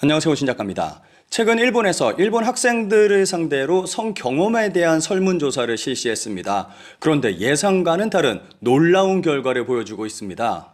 안녕하세요. 신 작가입니다. 최근 일본에서 일본 학생들을 상대로 성경험에 대한 설문조사를 실시했습니다. 그런데 예상과는 다른 놀라운 결과를 보여주고 있습니다.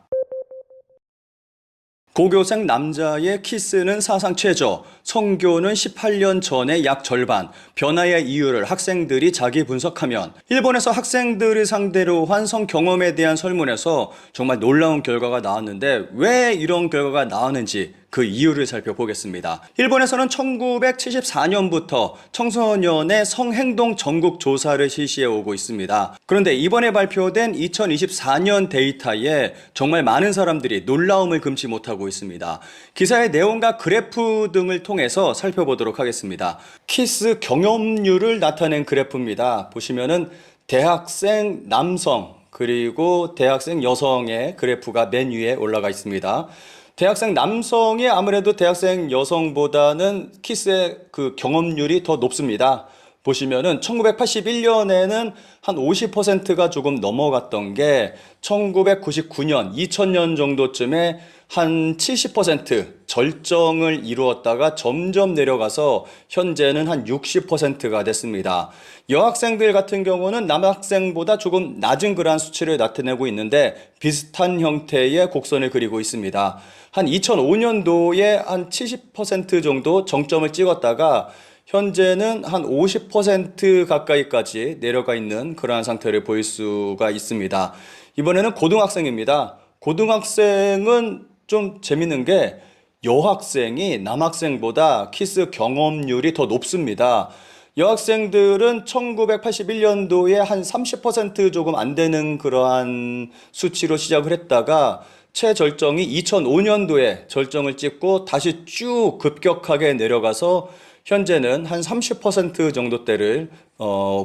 고교생 남자의 키스는 사상 최저, 성교는 18년 전의 약 절반, 변화의 이유를 학생들이 자기 분석하면 일본에서 학생들을 상대로 한 성경험에 대한 설문에서 정말 놀라운 결과가 나왔는데 왜 이런 결과가 나왔는지 그 이유를 살펴보겠습니다. 일본에서는 1974년부터 청소년의 성행동 전국 조사를 실시해 오고 있습니다. 그런데 이번에 발표된 2024년 데이터에 정말 많은 사람들이 놀라움을 금치 못하고 있습니다. 기사의 내용과 그래프 등을 통해서 살펴보도록 하겠습니다. 키스 경험률을 나타낸 그래프입니다. 보시면은 대학생 남성 그리고 대학생 여성의 그래프가 맨 위에 올라가 있습니다. 대학생 남성이 아무래도 대학생 여성보다는 키스의 그 경험률이 더 높습니다. 보시면은 1981년에는 한 50%가 조금 넘어갔던 게 1999년, 2000년 정도쯤에 한 70% 절정을 이루었다가 점점 내려가서 현재는 한 60%가 됐습니다. 여학생들 같은 경우는 남학생보다 조금 낮은 그러한 수치를 나타내고 있는데 비슷한 형태의 곡선을 그리고 있습니다. 한 2005년도에 한 70% 정도 정점을 찍었다가 현재는 한 50% 가까이까지 내려가 있는 그러한 상태를 보일 수가 있습니다. 이번에는 고등학생입니다. 고등학생은 좀 재밌는 게 여학생이 남학생보다 키스 경험률이 더 높습니다. 여학생들은 1981년도에 한 30% 조금 안 되는 그러한 수치로 시작을 했다가 최절정이 2005년도에 절정을 찍고 다시 쭉 급격하게 내려가서 현재는 한 30% 정도대를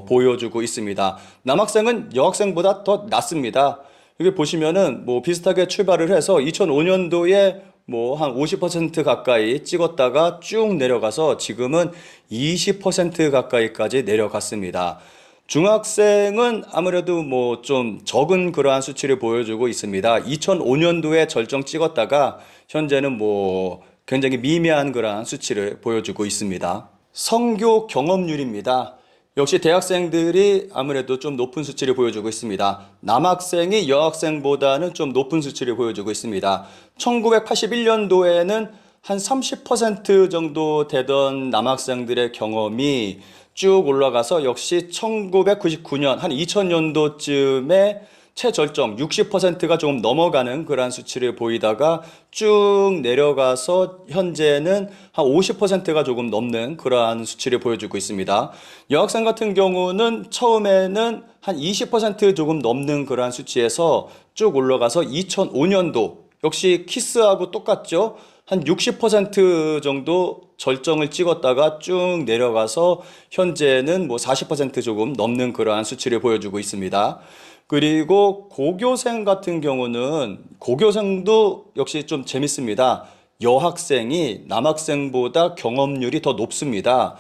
보여주고 있습니다. 남학생은 여학생보다 더 낮습니다. 여기 보시면은 뭐 비슷하게 출발을 해서 2005년도에 뭐 한 50% 가까이 찍었다가 쭉 내려가서 지금은 20% 가까이까지 내려갔습니다. 중학생은 아무래도 뭐 좀 적은 그러한 수치를 보여주고 있습니다. 2005년도에 절정 찍었다가 현재는 뭐 굉장히 미미한 그러한 수치를 보여주고 있습니다. 성교 경험률입니다. 역시 대학생들이 아무래도 좀 높은 수치를 보여주고 있습니다. 남학생이 여학생보다는 좀 높은 수치를 보여주고 있습니다. 1981년도에는 한 30% 정도 되던 남학생들의 경험이 쭉 올라가서 역시 1999년, 한 2000년도쯤에 최절정 60%가 조금 넘어가는 그러한 수치를 보이다가 쭉 내려가서 현재는 한 50%가 조금 넘는 그러한 수치를 보여주고 있습니다. 여학생 같은 경우는 처음에는 한 20% 조금 넘는 그러한 수치에서 쭉 올라가서 2005년도 역시 키스하고 똑같죠? 한 60% 정도 절정을 찍었다가 쭉 내려가서 현재는 뭐 40% 조금 넘는 그러한 수치를 보여주고 있습니다. 그리고 고교생 같은 경우는 고교생도 역시 좀 재밌습니다. 여학생이 남학생보다 경험률이 더 높습니다.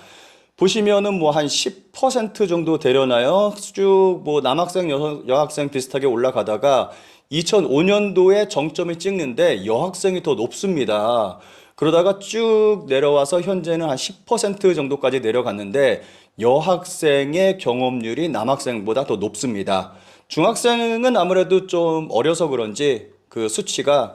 보시면은 뭐 한 10% 정도 되려나요? 쭉 뭐 남학생, 여학생 비슷하게 올라가다가 2005년도에 정점을 찍는데 여학생이 더 높습니다. 그러다가 쭉 내려와서 현재는 한 10% 정도까지 내려갔는데 여학생의 경험률이 남학생보다 더 높습니다. 중학생은 아무래도 좀 어려서 그런지 그 수치가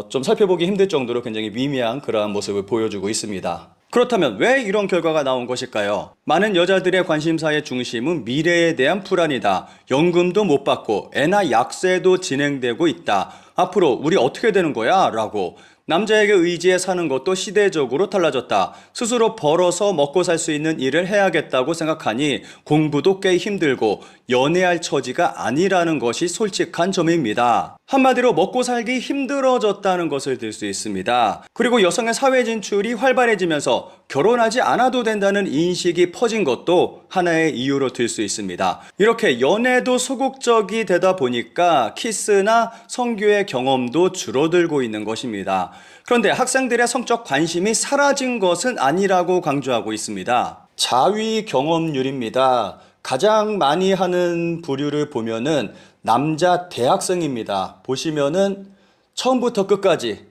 좀 살펴보기 힘들 정도로 굉장히 미미한 그러한 모습을 보여주고 있습니다. 그렇다면 왜 이런 결과가 나온 것일까요? 많은 여자들의 관심사의 중심은 미래에 대한 불안이다. 연금도 못 받고 애나 약세도 진행되고 있다. 앞으로 우리 어떻게 되는 거야? 라고. 남자에게 의지해 사는 것도 시대적으로 달라졌다. 스스로 벌어서 먹고 살 수 있는 일을 해야겠다고 생각하니 공부도 꽤 힘들고 연애할 처지가 아니라는 것이 솔직한 점입니다. 한마디로 먹고 살기 힘들어졌다는 것을 들 수 있습니다. 그리고 여성의 사회 진출이 활발해지면서 결혼하지 않아도 된다는 인식이 퍼진 것도 하나의 이유로 들 수 있습니다. 이렇게 연애도 소극적이 되다 보니까 키스나 성교의 경험도 줄어들고 있는 것입니다. 그런데 학생들의 성적 관심이 사라진 것은 아니라고 강조하고 있습니다. 자위 경험률입니다. 가장 많이 하는 부류를 보면은 남자 대학생입니다. 보시면은 처음부터 끝까지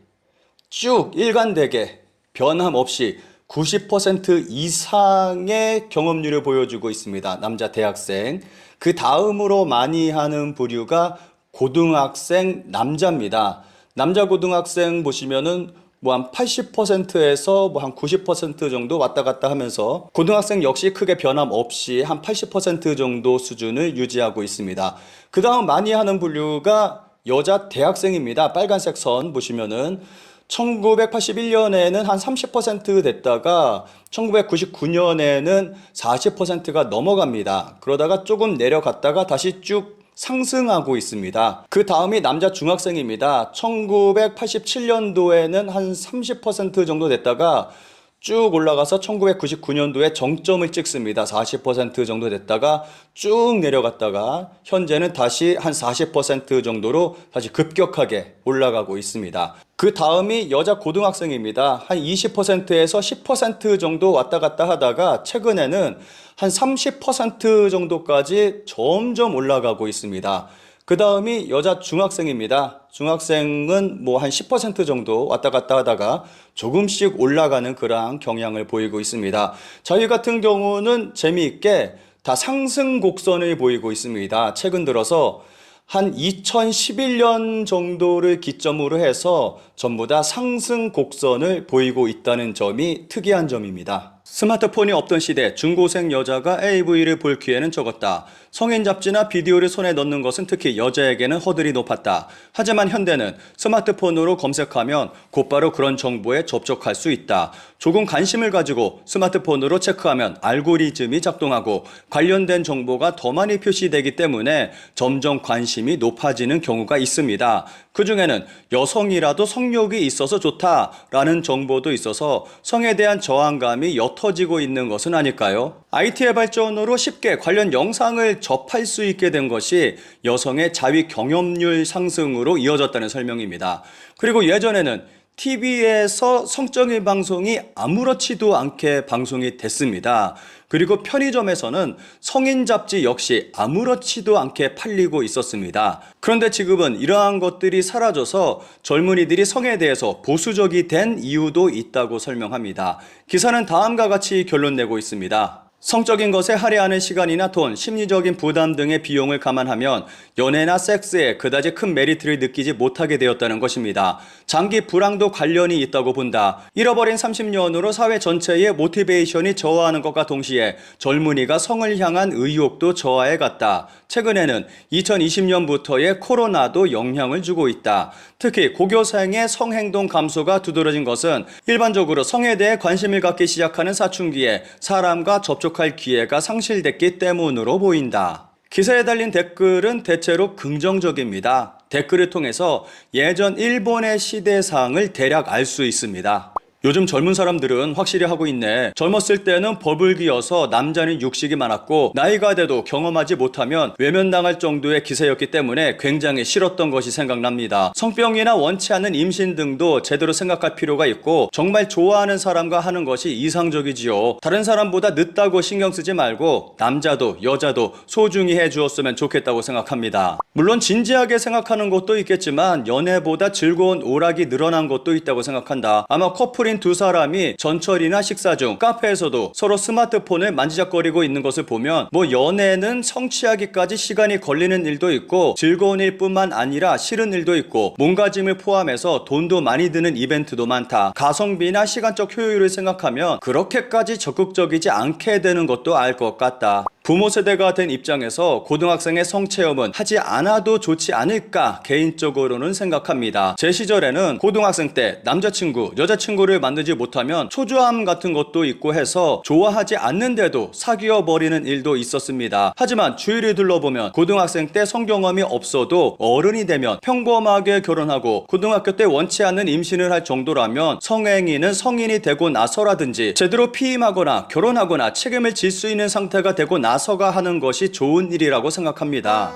쭉 일관되게 변함없이 90% 이상의 경험률을 보여주고 있습니다. 남자 대학생. 그 다음으로 많이 하는 부류가 고등학생 남자입니다. 남자 고등학생 보시면은 뭐 한 80%에서 뭐 한 90% 정도 왔다 갔다 하면서 고등학생 역시 크게 변함 없이 한 80% 정도 수준을 유지하고 있습니다. 그 다음 많이 하는 부류가 여자 대학생입니다. 빨간색 선 보시면은 1981년에는 한 30% 됐다가 1999년에는 40%가 넘어갑니다. 그러다가 조금 내려갔다가 다시 쭉 상승하고 있습니다. 그 다음이 남자 중학생입니다. 1987년도에는 한 30% 정도 됐다가 쭉 올라가서 1999년도에 정점을 찍습니다. 40% 정도 됐다가 쭉 내려갔다가 현재는 다시 한 40% 정도로 다시 급격하게 올라가고 있습니다. 그 다음이 여자 고등학생입니다. 한 20%에서 10% 정도 왔다 갔다 하다가 최근에는 한 30% 정도까지 점점 올라가고 있습니다. 그 다음이 여자 중학생입니다. 중학생은 뭐 한 10% 정도 왔다 갔다 하다가 조금씩 올라가는 그러한 경향을 보이고 있습니다. 저희 같은 경우는 재미있게 다 상승 곡선을 보이고 있습니다. 최근 들어서 한 2011년 정도를 기점으로 해서 전부 다 상승 곡선을 보이고 있다는 점이 특이한 점입니다. 스마트폰이 없던 시대 중고생 여자가 AV를 볼 기회는 적었다. 성인 잡지나 비디오를 손에 넣는 것은 특히 여자에게는 허들이 높았다. 하지만 현대는 스마트폰으로 검색하면 곧바로 그런 정보에 접촉할 수 있다. 조금 관심을 가지고 스마트폰으로 체크하면 알고리즘이 작동하고 관련된 정보가 더 많이 표시되기 때문에 점점 관심이 높아지는 경우가 있습니다. 그 중에는 여성이라도 성욕이 있어서 좋다라는 정보도 있어서 성에 대한 저항감이 옅어지고 있는 것은 아닐까요? IT의 발전으로 쉽게 관련 영상을 접할 수 있게 된 것이 여성의 자위 경험률 상승으로 이어졌다는 설명입니다. 그리고 예전에는 TV에서 성적인 방송이 아무렇지도 않게 방송이 됐습니다. 그리고 편의점에서는 성인 잡지 역시 아무렇지도 않게 팔리고 있었습니다. 그런데 지금은 이러한 것들이 사라져서 젊은이들이 성에 대해서 보수적이 된 이유도 있다고 설명합니다. 기사는 다음과 같이 결론 내고 있습니다. 성적인 것에 할애하는 시간이나 돈, 심리적인 부담 등의 비용을 감안하면 연애나 섹스에 그다지 큰 메리트를 느끼지 못하게 되었다는 것입니다. 장기 불황도 관련이 있다고 본다. 잃어버린 30년으로 사회 전체의 모티베이션이 저하하는 것과 동시에 젊은이가 성을 향한 의욕도 저하해 갔다. 최근에는 2020년부터의 코로나도 영향을 주고 있다. 특히 고교생의 성행동 감소가 두드러진 것은 일반적으로 성에 대해 관심을 갖기 시작하는 사춘기에 사람과 접촉할 기회가 상실됐기 때문으로 보인다. 기사에 달린 댓글은 대체로 긍정적입니다. 댓글을 통해서 예전 일본의 시대상을 대략 알 수 있습니다. 요즘 젊은 사람들은 확실히 하고 있네. 젊었을 때는 버불기여서 남자는 육식이 많았고 나이가 돼도 경험하지 못하면 외면당할 정도의 기세였기 때문에 굉장히 싫었던 것이 생각납니다. 성병이나 원치 않는 임신 등도 제대로 생각할 필요가 있고 정말 좋아하는 사람과 하는 것이 이상적이지요. 다른 사람보다 늦다고 신경 쓰지 말고 남자도 여자도 소중히 해주었으면 좋겠다고 생각합니다. 물론 진지하게 생각하는 것도 있겠지만 연애보다 즐거운 오락이 늘어난 것도 있다고 생각한다. 아마 커플인 두 사람이 전철이나 식사 중 카페에서도 서로 스마트폰을 만지작거리고 있는 것을 보면 뭐 연애는 성취하기까지 시간이 걸리는 일도 있고 즐거운 일뿐만 아니라 싫은 일도 있고 몸가짐을 포함해서 돈도 많이 드는 이벤트도 많다. 가성비나 시간적 효율을 생각하면 그렇게까지 적극적이지 않게 되는 것도 알 것 같다. 부모 세대가 된 입장에서 고등학생의 성체험은 하지 않아도 좋지 않을까 개인적으로는 생각합니다. 제 시절에는 고등학생 때 남자친구, 여자친구를 만들지 못하면 초조함 같은 것도 있고 해서 좋아하지 않는데도 사귀어버리는 일도 있었습니다. 하지만 주위를 둘러보면 고등학생 때 성경험이 없어도 어른이 되면 평범하게 결혼하고 고등학교 때 원치 않는 임신을 할 정도라면 성행위는 성인이 되고 나서라든지 제대로 피임하거나 결혼하거나 책임을 질 수 있는 상태가 되고 나서가 하는 것이 좋은 일이라고 생각합니다.